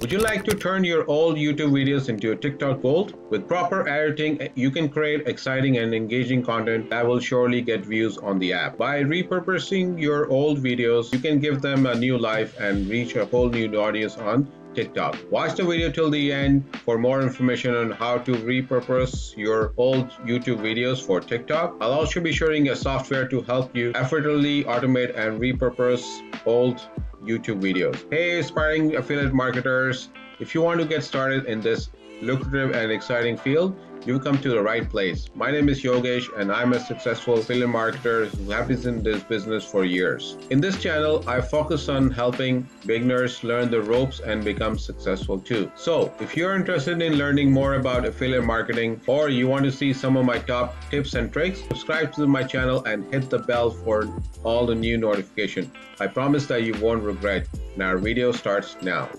Would you like to turn your old YouTube videos into a TikTok gold? With proper editing, you can create exciting and engaging content that will surely get views on the app. By repurposing your old videos, you can give them a new life and reach a whole new audience on TikTok. Watch the video till the end for more information on how to repurpose your old YouTube videos for TikTok. I'll also be sharing a software to help you effortlessly automate and repurpose old YouTube videos. Hey, aspiring affiliate marketers, if you want to get started in this lucrative and exciting field, you've come to the right place. My name is Yogesh and I'm a successful affiliate marketer who has been in this business for years. In this channel, I focus on helping beginners learn the ropes and become successful too. So if you're interested in learning more about affiliate marketing or you want to see some of my top tips and tricks, subscribe to my channel and hit the bell for all the new notifications. I promise that you won't regret. And our video starts now.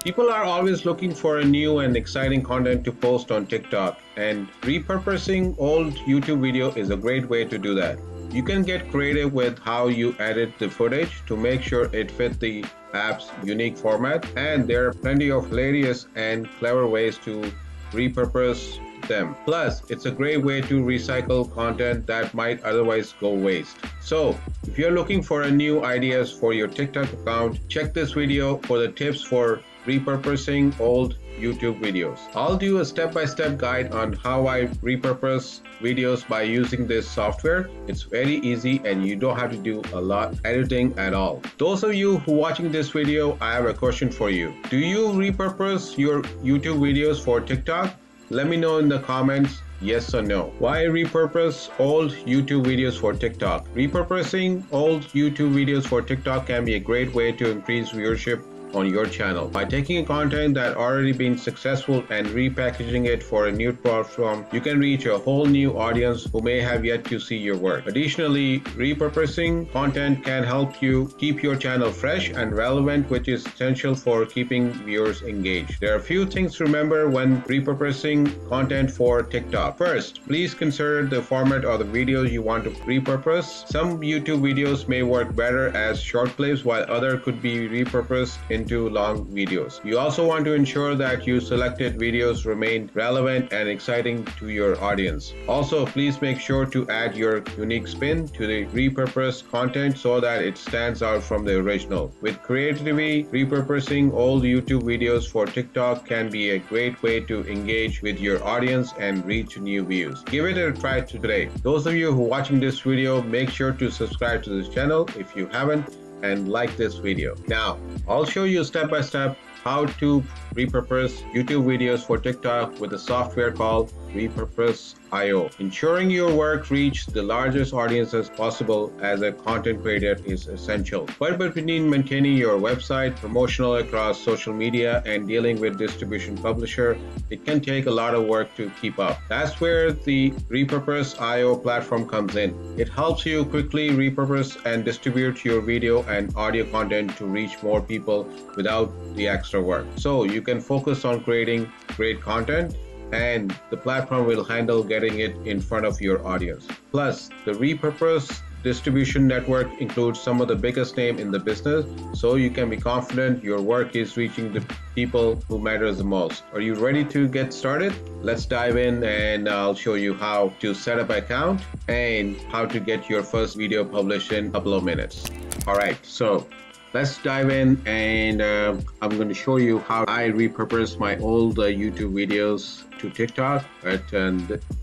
People are always looking for a new and exciting content to post on TikTok, and repurposing old YouTube video is a great way to do that. You can get creative with how you edit the footage to make sure it fits the app's unique format, and there are plenty of hilarious and clever ways to repurpose them. Plus, it's a great way to recycle content that might otherwise go waste. So, if you're looking for new ideas for your TikTok account, check this video for the tips for repurposing old YouTube videos. I'll do a step-by-step guide on how I repurpose videos by using this software. It's very easy and you don't have to do a lot editing at all. Those of you who are watching this video, I have a question for you. Do you repurpose your YouTube videos for TikTok? Let me know in the comments. Yes or no. Why repurpose old YouTube videos for TikTok? Repurposing old YouTube videos for TikTok can be a great way to increase viewership on your channel. By taking content that already been successful and repackaging it for a new platform, you can reach a whole new audience who may have yet to see your work. Additionally, repurposing content can help you keep your channel fresh and relevant, which is essential for keeping viewers engaged. There are a few things to remember when repurposing content for TikTok. First, please consider the format of the videos you want to repurpose. Some YouTube videos may work better as short clips, while others could be repurposed into long videos. You also want to ensure that your selected videos remain relevant and exciting to your audience. Also, please make sure to add your unique spin to the repurposed content so that it stands out from the original. With creativity, repurposing old YouTube videos for TikTok can be a great way to engage with your audience and reach new views. Give it a try today. Those of you who are watching this video, make sure to subscribe to this channel if you haven't, and like this video. Now, I'll show you step by step how to repurpose YouTube videos for TikTok with a software called Repurpose.io. Ensuring your work reaches the largest audiences possible as a content creator is essential. But between maintaining your website, promotional across social media, and dealing with distribution publisher, it can take a lot of work to keep up. That's where the Repurpose.io platform comes in. It helps you quickly repurpose and distribute your video and audio content to reach more people without the extra work. So you can focus on creating great content, and the platform will handle getting it in front of your audience. Plus, the Repurpose distribution network includes some of the biggest names in the business, so you can be confident your work is reaching the people who matters the most. Are you ready to get started? Let's dive in and I'll show you how to set up an account and how to get your first video published in a couple of minutes. All right, so let's dive in, and I'm going to show you how I repurpose my old YouTube videos to TikTok at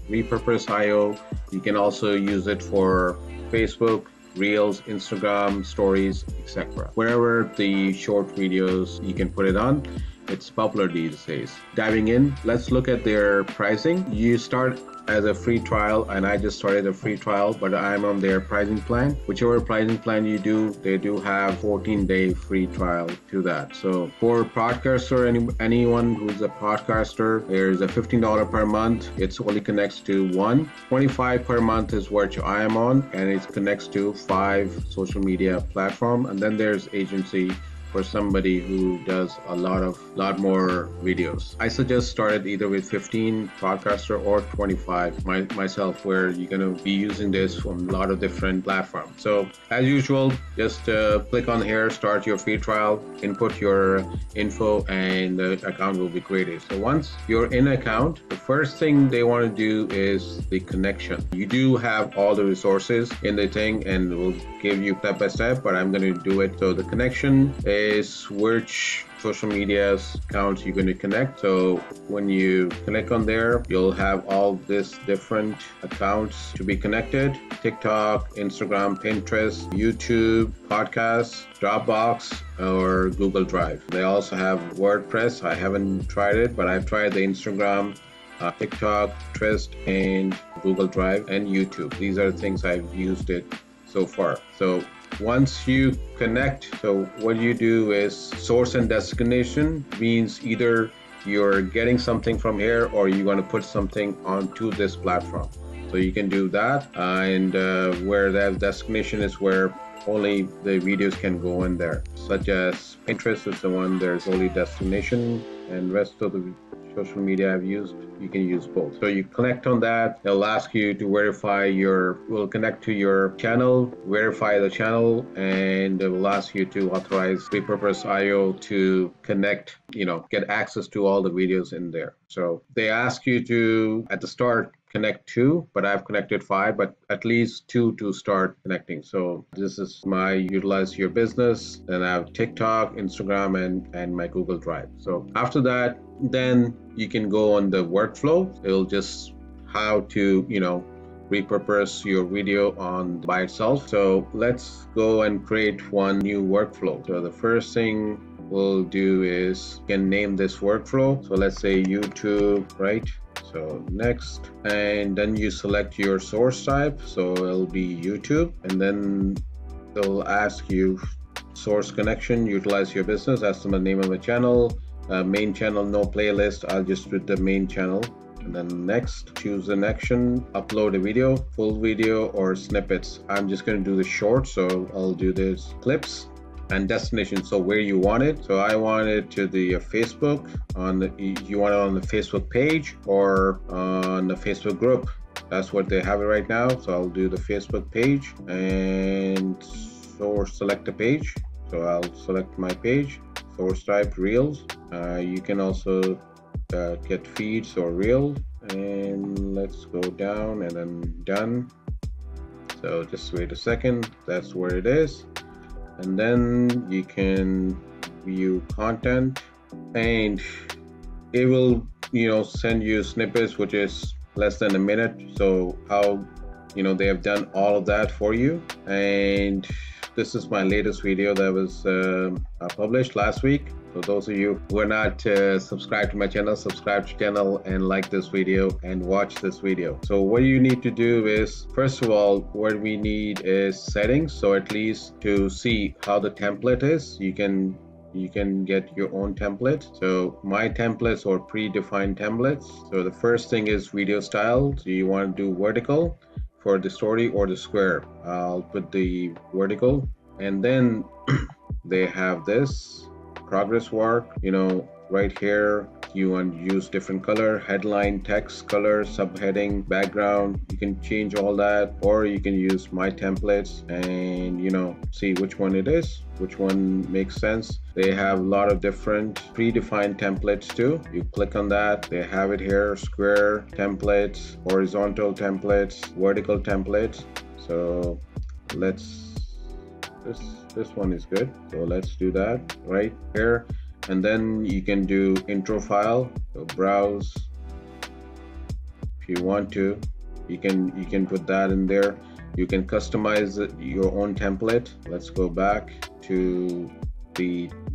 Repurpose.io. You can also use it for Facebook, Reels, Instagram, Stories, etc. Wherever the short videos you can put it on. It's popular these days. Diving in, let's look at their pricing. You start as a free trial, and I just started a free trial, but I'm on their pricing plan. Whichever pricing plan you do, they do have 14-day free trial to that. So for podcaster, anyone who's a podcaster, there's a $15 per month. It only connects to one. $25 per month is what I am on, and it connects to 5 social media platform. And then there's agency for somebody who does a lot more videos. I suggest started either with 15 podcaster or 25 myself, where you're going to be using this from a lot of different platforms. So as usual, just click on here, start your free trial, input your info, and the account will be created. So once you're in account, the first thing they want to do is the connection. You do have all the resources in the thing, and we'll give you step by step, but I'm going to do it. So the connection is which social media accounts you're going to connect. So when you click on there, you'll have all this different accounts to be connected: TikTok, Instagram, Pinterest, YouTube, podcasts, Dropbox, or Google Drive. They also have WordPress. I haven't tried it, but I've tried the Instagram, TikTok, Pinterest, and Google Drive, and YouTube. These are the things I've used it so far. So once you connect, so what you do is source and destination means either you're getting something from here or you're going to put something onto this platform. So you can do that, and where that destination is where only the videos can go in there, such as Pinterest is the one there's only destination, and rest of the social media I've used, you can use both. So you connect on that, it'll ask you to verify will connect to your channel, verify the channel, and it will ask you to authorize Repurpose IO to connect, get access to all the videos in there. So they ask you to, at the start, connect 2, but I've connected 5, but at least 2 to start connecting. So this is my utilize your business, then I have TikTok, Instagram, and my Google Drive. So after that, then you can go on the workflow. It'll just how to repurpose your video by itself. So let's go and create one new workflow. So the first thing we'll do is you can name this workflow. So let's say YouTube, right? So next, and then you select your source type. So it'll be YouTube, and then they'll ask you source connection, utilize your business. That's the name of the channel. Main channel, no playlist. I'll just do the main channel. And then next, choose an action, upload a video, full video or snippets. I'm just going to do the short, so I'll do this clips. And destination, so where you want it. So I want it to the Facebook, you want it on the Facebook page or on the Facebook group. That's what they have it right now. So I'll do the Facebook page and select a page. So I'll select my page, source type Reels. You can also get feeds or Reel, and let's go down and then done. So just wait a second, that's where it is. And then you can view content, and it will send you snippets which is less than a minute. So how they have done all of that for you. And this is my latest video that was published last week. So those of you who are not subscribed to my channel, subscribe to the channel and like this video and watch this video. So what you need to do is, first of all, what we need is settings. So at least to see how the template is, you can get your own template. So my templates or predefined templates. So the first thing is video style. So you want to do vertical for the story or the square. I'll put the vertical, and then they have this progress work, right here. You want to use different color, headline, text, color, subheading, background. You can change all that, or you can use my templates and see which one it is, which one makes sense. They have a lot of different predefined templates too. You click on that, they have it here: square templates, horizontal templates, vertical templates. So this one is good, so let's do that right here. And then you can do intro file. So browse, if you want to, you can put that in there. You can customize your own template. Let's go back to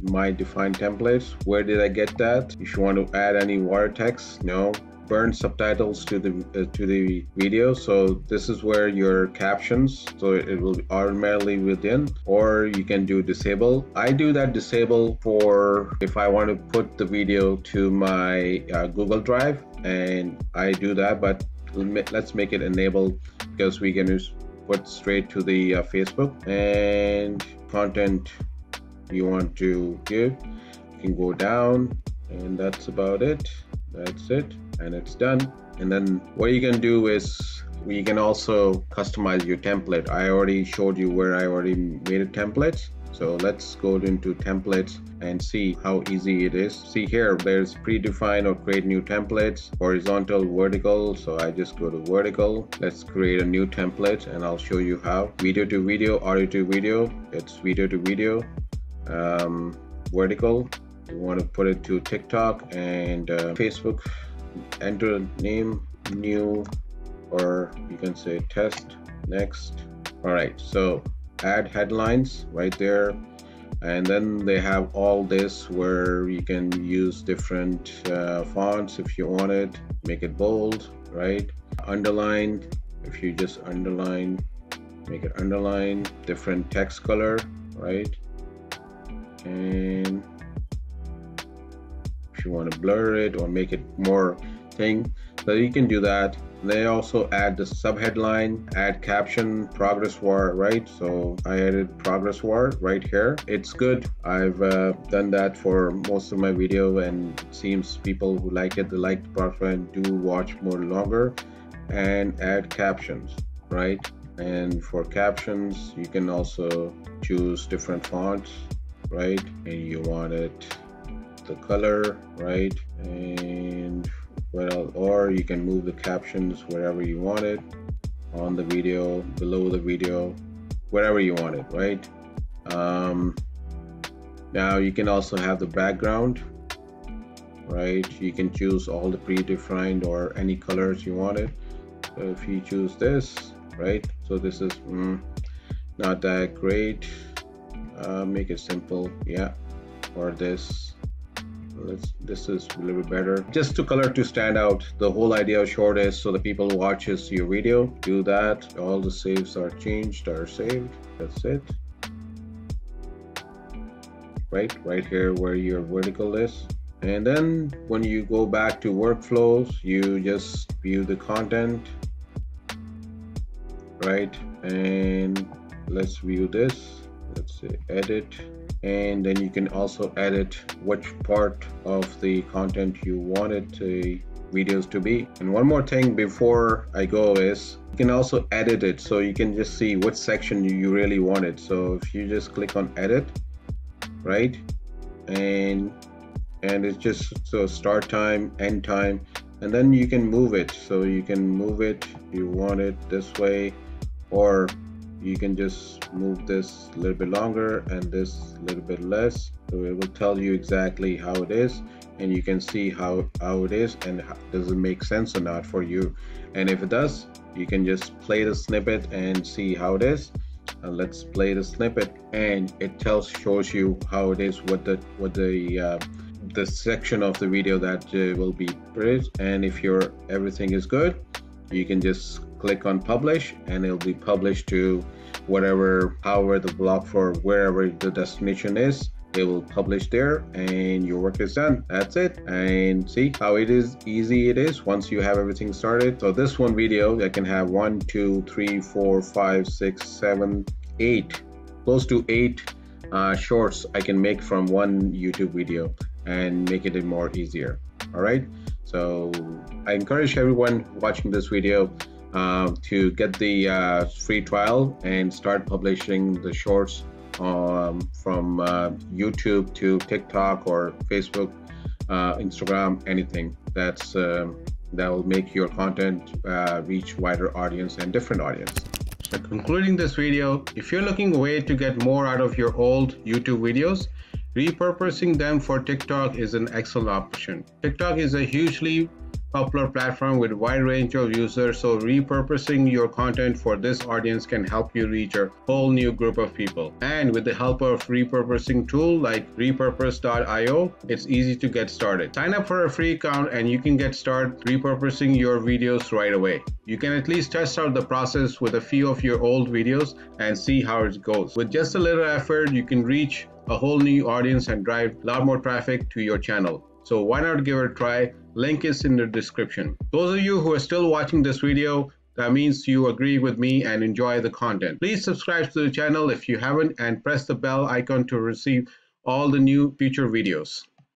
my defined templates. Where did I get that? If you want to add any water text, no. Burn subtitles to the video. So this is where your captions, so it will be automatically within, or you can do disable. I do that disable for if I want to put the video to my Google Drive, and I do that, but let's make it enable because we can just put straight to the Facebook. And content you want to give. You can go down, and that's about it. That's it, and it's done. And then what you can do is you can also customize your template. I already showed you where I already made a template. So let's go into templates and see how easy it is. See here, there's predefine or create new templates, horizontal, vertical. So I just go to vertical. Let's create a new template and I'll show you how. Video to video, audio to video. It's video to video. Vertical. You want to put it to TikTok and Facebook. Enter name, new, or you can say test, next. All right, so add headlines right there, and then they have all this where you can use different fonts if you want it. Make it bold, right? Underline, if you just underline, make it underline. Different text color, right? And if you want to blur it or make it more thing, so you can do that. They also add the subheadline, add caption, progress bar, right? So I added progress bar right here. It's good. I've done that for most of my video, and it seems people who like it, they like the product and do watch more longer. And add captions, right? And for captions, you can also choose different fonts, right? And you want it the color, right? And well, or you can move the captions wherever you want it, on the video, below the video, wherever you want it, right? Now you can also have the background, right? You can choose all the predefined or any colors you wanted. So if you choose this, right? So this is not that great. Make it simple, yeah. Or this. This is a little bit better, just to color to stand out. The whole idea of short is so the people who watches your video do that. All the saves are changed, are saved. That's it, right here where your vertical is. And then when you go back to workflows, you just view the content, right? And let's view this. Let's say edit. And then you can also edit which part of the content you wanted the videos to be. And one more thing before I go is you can also edit it, so you can just see what section you really wanted. So if you just click on edit, right, and it's just so start time, end time, and then you can move it. So you can move it, you want it this way, or you can just move this a little bit longer and this a little bit less. So it will tell you exactly how it is, and you can see how it is and does it make sense or not for you. And if it does, you can just play the snippet and see how it is. And let's play the snippet, and it shows you how it is, what the section of the video that will be produced. And if everything is good, you can just click on publish, and it'll be published to however the blog for wherever the destination is. It will publish there, and your work is done. That's it. And see how easy it is once you have everything started. So this one video, I can have 1, 2, 3, 4, 5, 6, 7, 8, close to 8 shorts I can make from one YouTube video and make it more easier. All right. So I encourage everyone watching this video to get the free trial and start publishing the shorts from YouTube to TikTok or Facebook, Instagram, anything that will make your content reach wider audience and different audience. So concluding this video, if you're looking a way to get more out of your old YouTube videos, repurposing them for TikTok is an excellent option. TikTok is a hugely popular platform with a wide range of users, so repurposing your content for this audience can help you reach a whole new group of people. And with the help of repurposing tool like repurpose.io, it's easy to get started. Sign up for a free account and you can get started repurposing your videos right away. You can at least test out the process with a few of your old videos and see how it goes. With just a little effort, you can reach a whole new audience and drive a lot more traffic to your channel. So why not give it a try? Link is in the description. Those of you who are still watching this video, That means you agree with me and enjoy the content. Please subscribe to the channel if you haven't and press the bell icon to receive all the new future videos.